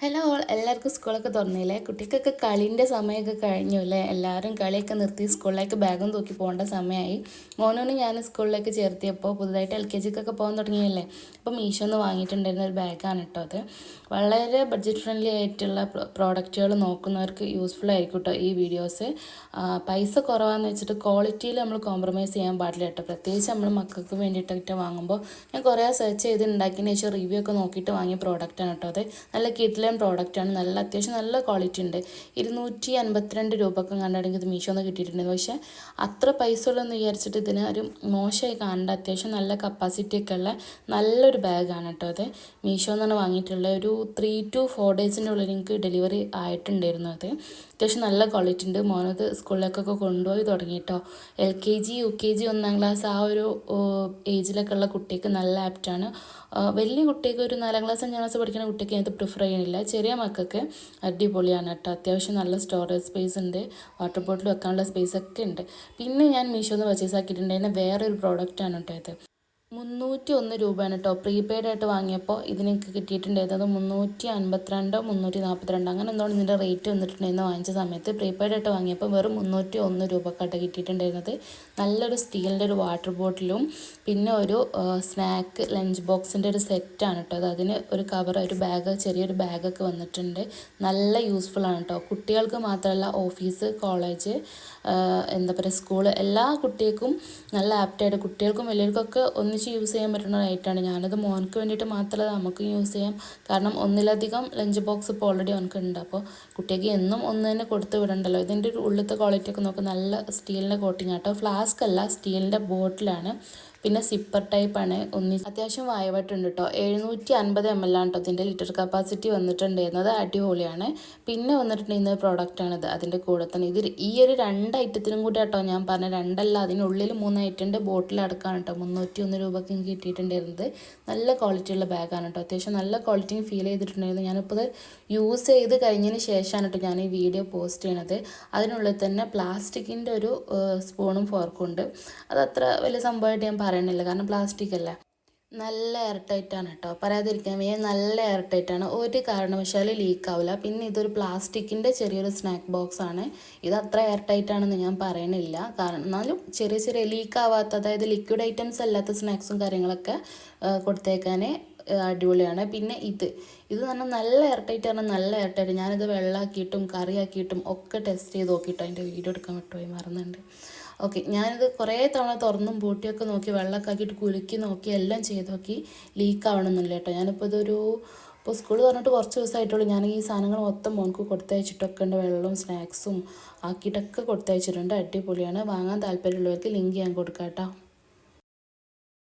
Hello all എല്ലാവർക്കും സ്കൂളൊക്കെ തുറന്നില്ലേ? കുട്ടിക്കൊക്കെ കളീൻ്റെ സമയമൊക്കെ കഴിഞ്ഞു അല്ലേ? എല്ലാവരും കളിയൊക്കെ നിർത്തി സ്കൂളിലേക്ക് ബാഗും തൂക്കി പോകേണ്ട സമയമായി. മോനോന് ഞാൻ സ്കൂളിലേക്ക് ചേർത്തിയപ്പോൾ പുതുതായിട്ട് LKGക്കൊക്കെ പോകാൻ തുടങ്ങിയല്ലേ, അപ്പോൾ മീഷോന്ന് വാങ്ങിയിട്ടുണ്ടായിരുന്ന ഒരു ബാഗാണ് കേട്ടോ അത്. വളരെ ബഡ്ജറ്റ് ഫ്രണ്ട്ലി ആയിട്ടുള്ള പ്രോഡക്റ്റുകൾ നോക്കുന്നവർക്ക് യൂസ്ഫുൾ ആയിരിക്കും കേട്ടോ ഈ വീഡിയോസ്. പൈസ കുറവാന്ന് വെച്ചിട്ട് ക്വാളിറ്റിയിൽ നമ്മൾ കോംപ്രമൈസ് ചെയ്യാൻ പാടില്ല കേട്ടോ, പ്രത്യേകിച്ച് നമ്മൾ മക്കൾക്ക് വേണ്ടിയിട്ടൊക്കെ വാങ്ങുമ്പോൾ. ഞാൻ കുറേ സെർച്ച് ചെയ്ത് ഉണ്ടാക്കിയതിന് ശേഷം റിവ്യൂ ഒക്കെ നോക്കിയിട്ട് വാങ്ങിയ പ്രോഡക്റ്റാണ് കേട്ടോ അത്. നല്ല കിഡ്ലൻ പ്രോഡക്റ്റാണ്, അത്യാവശ്യം നല്ല ക്വാളിറ്റി ഉണ്ട്. 252 രൂപക്ക് കണ്ടാണെങ്കിൽ ഇത് മീഷോന്ന് കിട്ടിയിട്ടുണ്ട്. പക്ഷേ അത്ര പൈസ ഉള്ളതെന്ന് വിചാരിച്ചിട്ട് ഇതിന് ഒരു മോശമായി കാണേണ്ട, അത്യാവശ്യം നല്ല കപ്പാസിറ്റി ഒക്കെ ഉള്ള നല്ലൊരു ബാഗാണ് കേട്ടോ അത്. മീഷോന്നാണ് വാങ്ങിയിട്ടുള്ളത്. ഒരു 3 to 4 ഡേയ്സിൻ്റെ ഉള്ളിൽ എനിക്ക് ഡെലിവറി ആയിട്ടുണ്ടായിരുന്നു അത്. അത്യാവശ്യം നല്ല ക്വാളിറ്റി ഉണ്ട്. മോനത് സ്കൂളിലേക്കൊക്കെ കൊണ്ടുപോയി തുടങ്ങി കേട്ടോ. LKG UKG 1ാം ക്ലാസ് ആ ഒരു ഏജിലൊക്കെ ഉള്ള കുട്ടിക്ക് നല്ല ആപ്റ്റാണ്. വലിയ കുട്ടിക്ക് ഒരു 4ാം ക്ലാസ് 5ാം ക്ലാസ് പഠിക്കുന്ന കുട്ടിക്ക് ഇത് പ്രിഫർ ചെയ്യണില്ല. ചെറിയ മക്കൾക്ക് അടിപൊളിയാണ് കേട്ടോ. അത്യാവശ്യം നല്ല സ്റ്റോറേജ് സ്പേസ് ഉണ്ട്, വാട്ടർ ബോട്ടിൽ വെക്കാനുള്ള സ്പേസ് ഒക്കെ ഉണ്ട്. പിന്നെ ഞാൻ മീഷോന്ന് പർച്ചേസ് ആക്കിയിട്ടുണ്ടായിരുന്ന വേറൊരു പ്രോഡക്റ്റാണ് കേട്ടോ ഇത്. 301 രൂപയാണ് കേട്ടോ. പ്രീപെയ്ഡ് ആയിട്ട് വാങ്ങിയപ്പോൾ ഇതിനെനിക്ക് കിട്ടിയിട്ടുണ്ടായിരുന്നത് 352 342 അങ്ങനെ എന്താണ് ഇതിൻ്റെ റേറ്റ് വന്നിട്ടുണ്ടായിരുന്നു. വാങ്ങിച്ച സമയത്ത് പ്രീപെയ്ഡ് ആയിട്ട് വാങ്ങിയപ്പോൾ വെറും 301 രൂപക്കാട്ട് കിട്ടിയിട്ടുണ്ടായിരുന്നത്. നല്ലൊരു സ്റ്റീലിൻ്റെ ഒരു വാട്ടർ ബോട്ടിലും പിന്നെ ഒരു സ്നാക്ക് ലഞ്ച് ബോക്സിൻ്റെ ഒരു സെറ്റാണ് കേട്ടോ അത്. അതിന് ഒരു കവർ, ഒരു ബാഗ്, ചെറിയൊരു ബാഗൊക്കെ വന്നിട്ടുണ്ട്. നല്ല യൂസ്ഫുൾ ആണ് കേട്ടോ. കുട്ടികൾക്ക് മാത്രമല്ല, ഓഫീസ്, കോളേജ്, എന്താ പറയുക, സ്കൂള്, എല്ലാ കുട്ടികൾക്കും നല്ല ആപ്റ്റായിട്ട്, കുട്ടികൾക്കും വലിയവർക്കൊക്കെ ഒന്നിച്ച് യൂസ് ചെയ്യാൻ പറ്റുന്ന ഒരു ഐറ്റമാണ്. ഞാനത് മോനക്ക് വേണ്ടിയിട്ട് മാത്രമല്ല നമുക്ക് യൂസ് ചെയ്യാം. കാരണം ഒന്നിലധികം ലഞ്ച് ബോക്സ് ഇപ്പോൾ ഓൾറെഡി അവനക്ക് ഉണ്ട്. അപ്പോൾ കുട്ടിക്ക് എന്നും ഒന്ന് തന്നെ കൊടുത്ത് വിടണ്ടല്ലോ. ഇതിൻ്റെ ഒരു ഉള്ളിലത്തെ ക്വാളിറ്റി ഒക്കെ നോക്കുക, നല്ല സ്റ്റീലിൻ്റെ കോട്ടിങ് ആട്ടോ. ഫ്ലാസ്ക് അല്ല, സ്റ്റീലിൻ്റെ ബോട്ടിലാണ്. പിന്നെ സിപ്പർ ടൈപ്പാണ്. അത്യാവശ്യം വായവട്ടുണ്ട് കേട്ടോ. 750 ml ആണ് കേട്ടോ ഇതിൻ്റെ ലിറ്റർ കപ്പാസിറ്റി വന്നിട്ടുണ്ടായിരുന്നത്. അടിപൊളിയാണ്. പിന്നെ വന്നിട്ടുണ്ടായിരുന്ന പ്രോഡക്റ്റാണിത്. അതിൻ്റെ കൂടെ തന്നെ ഇത് ഈ ഒരു 2 ഐറ്റത്തിനും കൂടി കേട്ടോ ഞാൻ പറഞ്ഞ 2 അല്ല, അതിനുള്ളിൽ 3 ഐറ്റൻ്റെ ബോട്ടിൽ അടക്കമാണ് കേട്ടോ 301 രൂപയ്ക്ക് എനിക്ക് കിട്ടിയിട്ടുണ്ടായിരുന്നത്. നല്ല ക്വാളിറ്റി ഉള്ള ബാഗാണ് കേട്ടോ. അത്യാവശ്യം നല്ല ക്വാളിറ്റി ഫീൽ ചെയ്തിട്ടുണ്ടായിരുന്നു. ഞാനിപ്പോൾ ഇത് യൂസ് ചെയ്ത് കഴിഞ്ഞതിന് ശേഷമാണ് കേട്ടോ ഞാൻ ഈ വീഡിയോ പോസ്റ്റ് ചെയ്യണത്. അതിനുള്ളിൽ തന്നെ പ്ലാസ്റ്റിക്കിൻ്റെ ഒരു സ്പൂണും ഫോർക്കും ഉണ്ട്. അതത്ര വലിയ സംഭവമായിട്ട് ഞാൻ പറയണില്ല, കാരണം പ്ലാസ്റ്റിക് അല്ല. നല്ല എയർ ടൈറ്റാണ് കേട്ടോ, പറയാതിരിക്കാൻ വയ്യ. നല്ല എയർ ടൈറ്റാണ്, ഒരു കാരണവശാലും ലീക്ക് ആവില്ല. പിന്നെ ഇതൊരു പ്ലാസ്റ്റിക്കിൻ്റെ ചെറിയൊരു സ്നാക്ക് ബോക്സ് ആണ്. ഇത് അത്ര എയർ ടൈറ്റാണെന്ന് ഞാൻ പറയണില്ല, കാരണം എന്നാലും ചെറിയ ചെറിയ ലീക്ക് ആവാത്ത, അതായത് ലിക്വിഡ് ഐറ്റംസ് അല്ലാത്ത സ്നാക്സും കാര്യങ്ങളൊക്കെ കൊടുത്തേക്കാൻ അടിപൊളിയാണ്. പിന്നെ ഇത് പറഞ്ഞാൽ നല്ല എയർ ടൈറ്റ് ആണ്, നല്ല എയർ ടൈറ്റ്. ഞാനിത് വെള്ളമാക്കിയിട്ടും കറിയാക്കിയിട്ടും ഒക്കെ ടെസ്റ്റ് ചെയ്ത് നോക്കിയിട്ടോ. അതിൻ്റെ വീഡിയോ എടുക്കാൻ വിട്ടുപോയി, മറന്നുണ്ട്. ഓക്കെ, ഞാനിത് കുറേ തവണ തുറന്നും പൂട്ടിയൊക്കെ നോക്കി, വെള്ളമൊക്കെ ആക്കിയിട്ട് കുലുക്കി നോക്കി, എല്ലാം ചെയ്ത് നോക്കി. ലീക്ക് ആവണമെന്നില്ല കേട്ടോ. ഞാനിപ്പോൾ ഇപ്പോൾ സ്കൂൾ പറഞ്ഞിട്ട് കുറച്ച് ദിവസമായിട്ടുള്ളൂ. ഞാൻ ഈ സാധനങ്ങൾ മൊത്തം മോൾക്ക് കൊടുത്തയച്ചിട്ടൊക്കെ ഉണ്ട്. വെള്ളവും സ്നാക്സും ആക്കിയിട്ടൊക്കെ കൊടുത്തയച്ചിട്ടുണ്ട്. അടിപൊളിയാണ്. വാങ്ങാൻ താല്പര്യമുള്ളവർക്ക് ലിങ്ക് ഞാൻ കൊടുക്കാം കേട്ടോ.